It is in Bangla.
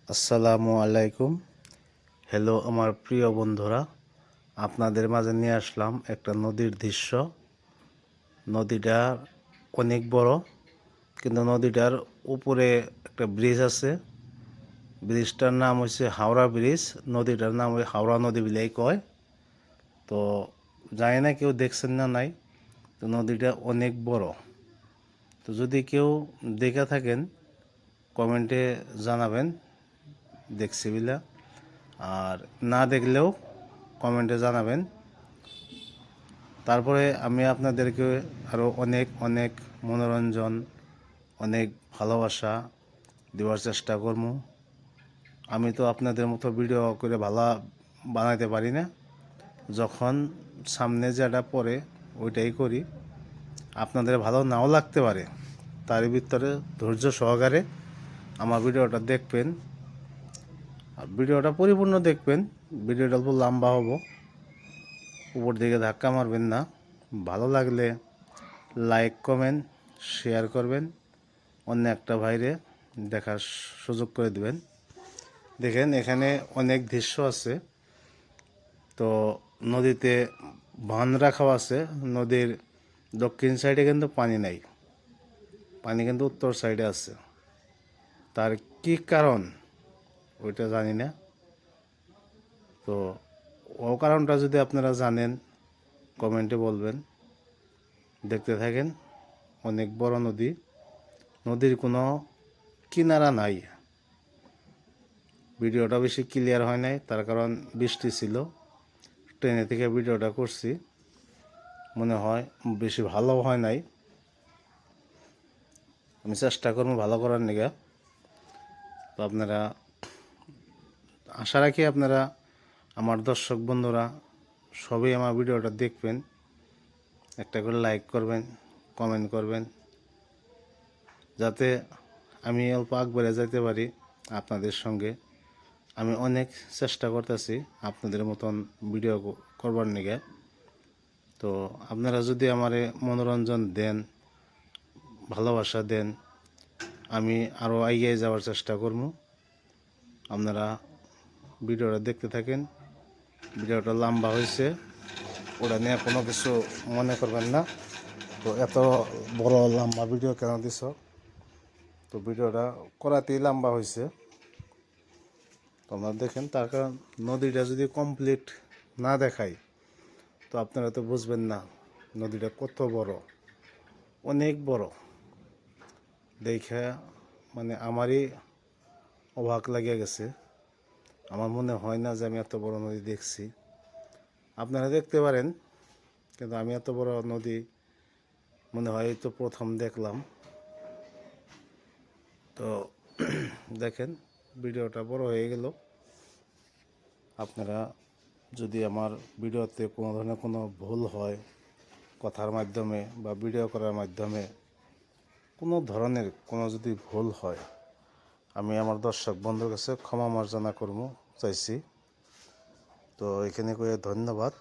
আসসালামু আলাইকুম। হ্যালো আমার প্রিয় বন্ধুরা, আপনাদের মাঝে নিয়ে আসলাম একটা নদীর দৃশ্য। নদীটা অনেক বড়, কিন্তু নদীটার উপরে একটা ব্রিজ আছে। ব্রিজটার নাম হচ্ছে হাওড়া ব্রিজ। নদীটার নাম ওই হাওড়া নদী বলেই কয়। তো জানি না কেউ দেখছেন না নাই। তো নদীটা অনেক বড়। তো যদি কেউ দেখে থাকেন কমেন্টে জানাবেন দেখছি বিলা, আর না দেখলেও কমেন্টে জানাবেন। তারপরে আমি আপনাদেরকে আরও অনেক অনেক মনোরঞ্জন, অনেক ভালোবাসা দেওয়ার চেষ্টা করব। আমি তো আপনাদের মতো ভিডিও করে ভালো বানাইতে পারি না। যখন সামনে যেটা পড়ে ওইটাই করি। আপনাদের ভালো নাও লাগতে পারে, তার ভিতরে ধৈর্য সহকারে আমার ভিডিওটা দেখবেন। আর ভিডিওটা পরিপূর্ণ দেখবেন। ভিডিওটা অল্প লম্বা হবো, উপর দিকে ধাক্কা মারবেন না। ভালো লাগলে লাইক কমেন্ট শেয়ার করবেন, অন্য একটা ভাইরে দেখার সুযোগ করে দিবেন। দেখেন এখানে অনেক দৃশ্য আছে। তো নদীতে বাঁধ রাখাও আছে। নদীর দক্ষিণ সাইডে কিন্তু পানি নাই, পানি কিন্তু উত্তর সাইডে আছে। তার কি কারণ ওইটা জানি না। তো ও কারণটা যদি আপনারা জানেন কমেন্টে বলবেন। দেখতে থাকেন। অনেক বড় নদী, নদীর কোনো কিনারা নাই। ভিডিওটা বেশি ক্লিয়ার হয় নাই, তার কারণ বৃষ্টি ছিল। ট্রেনে থেকে ভিডিওটা করছি, মনে হয় বেশি ভালো হয় নাই। আমি চেষ্টা করবো ভালো করার নিগা। তো আপনারা আশা রাখি আপনারা আমার দর্শক বন্ধুরা সবই আমার ভিডিওটা দেখবেন, একটা করে লাইক করবেন, কমেন্ট করবেন, যাতে আমি অল্প আগ বেড়ে যেতে পারি আপনাদের সঙ্গে। আমি অনেক চেষ্টা করতেছি আপনাদের মতন ভিডিও করবার নিগে। তো আপনারা যদি আমারে মনোরঞ্জন দেন, ভালোবাসা দেন, আমি আরও এগিয়ে যাওয়ার চেষ্টা করব। আপনারা ভিডিওটা দেখতে থাকেন। ভিডিওটা লম্বা হয়েছে, ওটা নিয়ে কোনো কিছু মনে করবেন না। তো এত বড় লম্বা ভিডিও কেন দিছ? তো ভিডিওটা করাতেই লম্বা হয়েছে। তোমরা দেখেন, তার কারণ নদীটা যদি কমপ্লিট না দেখাই তো আপনারা তো বুঝবেন না নদীটা কত বড়, অনেক বড়। দেখে মানে আমারই অবাক লাগিয়ে গেছে। আমার মনে হয় না যে আমি এত বড় নদী দেখছি। আপনারা দেখতে পারেন, কিন্তু আমি এত বড় নদী মনে হয় তো প্রথম দেখলাম। তো দেখেন ভিডিওটা বড় হয়ে গেল। আপনারা যদি আমার ভিডিওতে কোনো ধরনের কোনো ভুল হয়, কথার মাধ্যমে বা ভিডিও করার মাধ্যমে কোনো ধরনের কোনো যদি ভুল হয়, আমি আমার দর্শক বন্ধুর কাছে ক্ষমা মার্জনা করবো চাইছি। তো এখানে করে ধন্যবাদ।